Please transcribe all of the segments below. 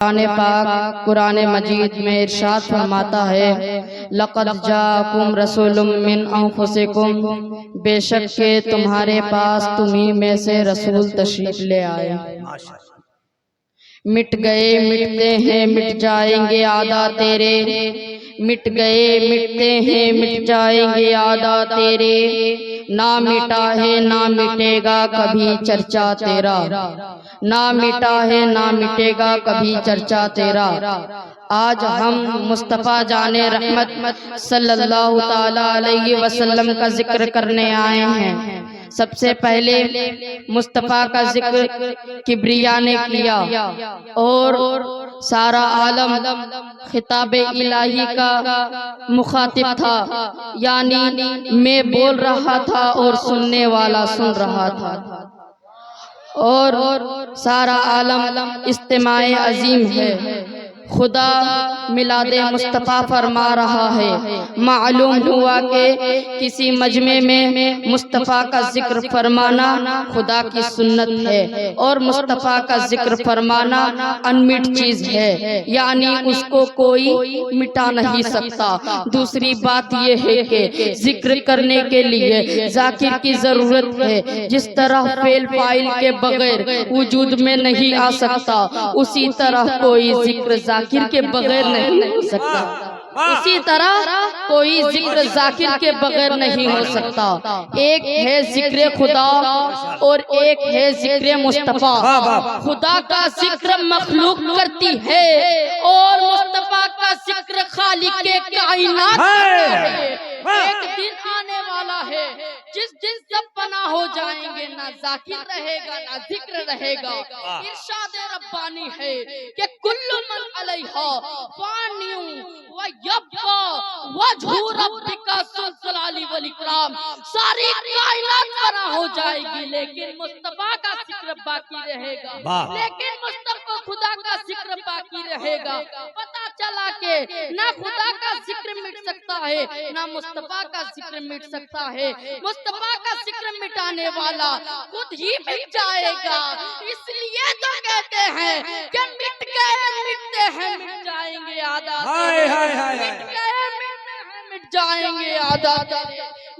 कुरान मजीद में इरशाद फरमाता है, लक़द जाकुम रसूलुम मिन अंफुसिकुम, बेशक के तुम्हारे पास तुम्ही में से रसूल तशरीफ ले आए। मिट गए मिटते हैं मिट जाएंगे आदा तेरे, मिट गए मिटते हैं मिट जाएंगे आदा तेरे, ना मिटा है ना मिटेगा कभी चर्चा तेरा, ना मिटा है ना मिटेगा कभी चर्चा तेरा। आज हम मुस्तफ़ा जाने रहमत सल्लल्लाहु ताला अलैहि वसल्लम का जिक्र करने आए हैं। सबसे पहले मुस्तफ़ा का जिक्र किब्रिया ने किया और सारा आलम खिताब इलाही का मुखातिब था, यानी मैं बोल रहा था और सुनने वाला सुन रहा था, और सारा आलम इस्तिमाए अजीम है। खुदा मिलादे मुस्तफ़ा फरमा रहा है। मालूम हुआ कि किसी मजमे में मुस्तफ़ा का जिक्र फरमाना खुदा की सुन्नत है और मुस्तफ़ा का जिक्र फरमाना अनमिट चीज है, यानी उसको कोई मिटा नहीं सकता। दूसरी बात यह है कि जिक्र करने के लिए जाकिर की जरूरत है। जिस तरह फेल फाइल के बगैर वजूद में नहीं आ सकता, उसी तरह कोई जिक्र जाकिर के बगैर नहीं हो सकता, उसी तरह कोई जिक्र जाकिर के बगैर नहीं हो सकता। एक है जिक्र खुदा और एक है जिक्र मुस्तफ़ा। खुदा का जिक्र मखलूक करती है और मुस्तफ़ा का जिक्र खालिक के कायनात करता है। एक दिन आने वाला है जिस दिन सब फना हो जाएंगे, ना जाकिर रहेगा ना जिक्र रहेगा। इरशाद रब्बानी है कि कुल्लु मन अलैहा फानियु व यब्का वजहु रब्बिका ज़ुल जलाली वल इकराम। सारी कायनात फना हो जाएगी लेकिन मुस्तफ़ा का जिक्र बाकी रहेगा, लेकिन मुस्तफ़ा खुदा का जिक्र बाकी रहेगा। पता चला कि ना खुदा का जिक्र मिट सकता है ना मुस्तफ़ा का जिक्र मिट सकता है। मुस्तफ़ा का जिक्र मिटाने वाला खुद ही मिट जाएगा। इसलिए तो कहते हैं कि मिट गए मिटते हैं मिट जाएंगे आदा, मिट गए मिटते हैं मिट जाएंगे आदा,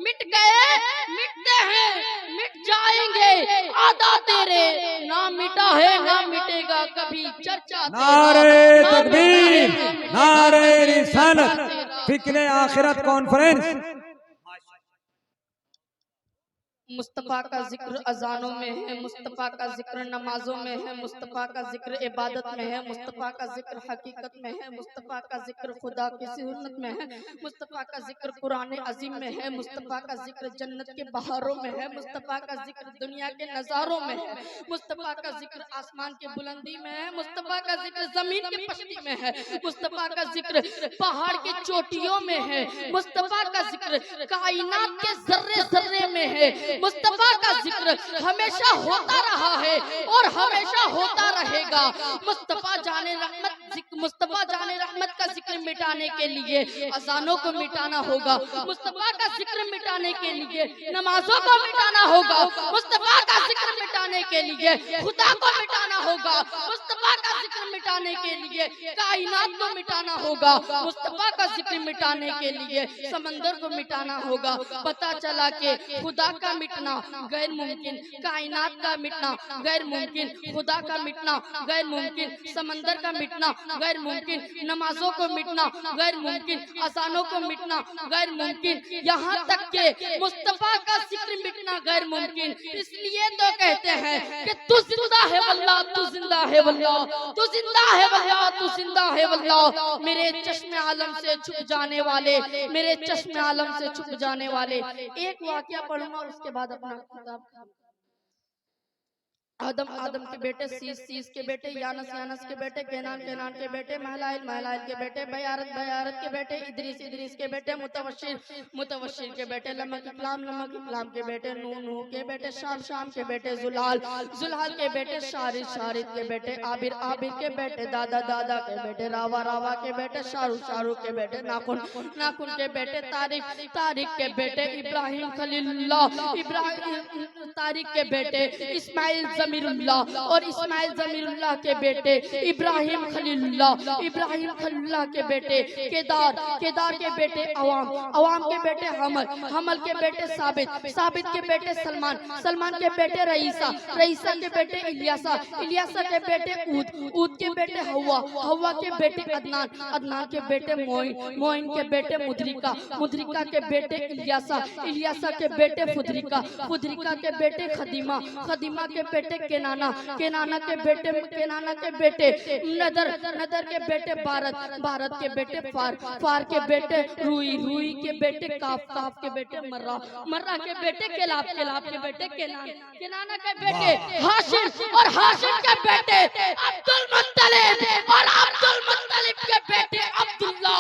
मिट गए मिटते हैं मिट जाएंगे आदा तेरे, ना मिटा है ना मिटेगा कभी चर्चा। नारे तकबीर, नारे रिसालत, फिक्रे आखिरत कॉन्फ्रेंस। मुस्तफ़ा का जिक्र अजानों में है, मुस्तफ़ा का जिक्र नमाजों में है, मुस्तफ़ा का जिक्र इबादत में है, मुस्तफ़ा का जिक्र हकीकत में है, मुस्तफ़ा का जिक्र खुदा की सुन्नत में है, मुस्तफ़ा का जिक्र कुरान अजीम में है, मुस्तफ़ा का जिक्र जन्नत के बहारों में है, मुस्तफ़ा का जिक्र दुनिया के नज़ारों में है, मुस्तफ़ा का जिक्र आसमान की बुलंदी में है, मुस्तफ़ा का जिक्र जमीन की पश्ती में है, मुस्तफ़ा का जिक्र पहाड़ की चोटियों में है, मुस्तफ़ा का जिक्र कायनात के जर्रे जर्रे में है। मुस्तफ़ा का जिक्र हमेशा होता रहा है और हमेशा होता रहेगा। मुस्तफ़ा जाने रहमत का जिक्र मिटाने के लिए अजानों को मिटाना होगा, मुस्तफ़ा का जिक्र मिटाने के लिए नमाजों को मिटाना होगा, मुस्तफ़ा का जिक्र मिटाने के लिए खुदा को मिटाना होगा, मुस्तफ़ा का जिक्र मिटाने के लिए कायनात को मिटाना होगा, मुस्तफ़ा का जिक्र मिटाने के लिए समंदर को मिटाना होगा। पता चला कि खुदा का मिटना गैर मुमकिन, कायनात का मिटना गैर मुमकिन, खुदा का मिटना गैर मुमकिन, समंदर का मिटना गैर मुमकिन, नमाजों को मिटना गैर मुमकिन, अजानों को मिटना गैर मुमकिन, यहाँ तक के मुस्तफ़ा का जिक्र मिटना गैर मुमकिन। इसलिए तो कहते हैं कि तू जिंदा है वल्लाह, तू जिंदा है वल्लाह, तू जिंदा है वल्लाह, तू जिंदा है वल्लाह। मेरे चश्मे आलम से छुप जाने वाले, मेरे चश्मे आलम से छुप जाने वाले। एक वाकया पढ़ूंगा और उसके बाद अपना किताब। आदम के बेटे, सीस के बेटे, यानस के बेटे, केनान के बेटे, महलाइल के बेटे, बयारत के बेटे, इदरीस के बेटे, मुतवशिर के बेटे, लमक इकलाम के बेटे, नूह के बेटे, शाम के बेटे, जुलाल के बेटे, शारिद के बेटे, आबिर के बेटे, दादा के बेटे, रावा के बेटे, शारू के बेटे, नाखुन के बेटे, तारिक के बेटे, इब्राहिम खलीलुल्लाह, तारिक के बेटे, इस्माइल ज़मीरुल्लाह और इस्माइल ज़मीरुल्लाह के बेटे इब्राहिम खलीलुल्लाह के बेटे केदार के बेटे अवाम के बेटे हमल के बेटे साबित के बेटे सलमान के बेटे रईसा के बेटे इलियासा के बेटे ऊद के बेटे हवा के बेटे अदनान के बेटे मोइन के बेटे मुद्रिका के बेटे इलियासा के बेटे फुदरिका के बेटे खदीमा के बेटे केनाना के बेटे नदर के बेटे भारत के बेटे फार के बेटे रूई के बेटे काफ के बेटे मर्रा के बेटे केलाब के बेटे केनाना के बेटे हाशिम और हाशिम के बेटे अब्दुल मुत्तलिब और अब्दुल मुत्तलिब के बेटे अब्दुल्ला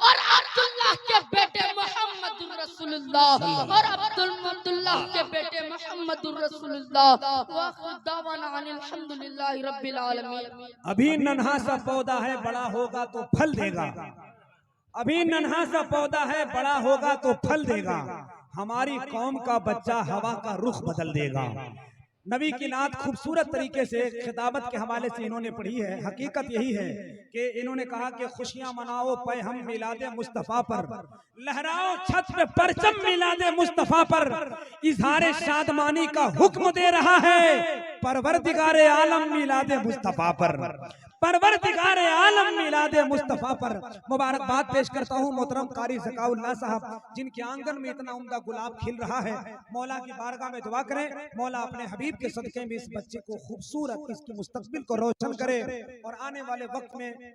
और अब्दुल्लाह के बेटे मुहम्मदुर रसूलुल्लाह और अब्दुल्लाह के बेटे मुहम्मदुर रसूलुल्लाह व खुदावना अल्हम्दुलिल्लाहि रब्बिल आलमीन। अभी नन्हा सा पौधा है, बड़ा होगा तो फल देगा। अभी नन्हा सा पौधा है, बड़ा होगा तो फल देगा। हमारी कौम का बच्चा हवा का रुख बदल देगा। नबी की नात खूबसूरत तरीके से खिताबत के हवाले से इन्होंने पढ़ी है। हकीकत यही है कि इन्होंने कहा कि खुशियां मनाओ पे हम मिलादे मुस्तफा पर, लहराओ छत पे परचम मिलादे मुस्तफा पर, इजहारे शादमानी का हुक्म दे रहा है परवरदिगारे आलम मिलादे मुस्तफा पर, परवरदिगारे आलम मिलादे मुस्तफा पर। मुबारकबाद पेश करता हूँ मोहतरम कारी ज़काउल्लाह साहब, जिनके आंगन में इतना उम्दा गुलाब खिल रहा है। मौला की बारगाह में दुआ करें, मौला अपने हबीब के सदक़े में इस बच्चे को खूबसूरत, इसकी मुस्तक़बिल को रोशन करे और आने वाले वक्त में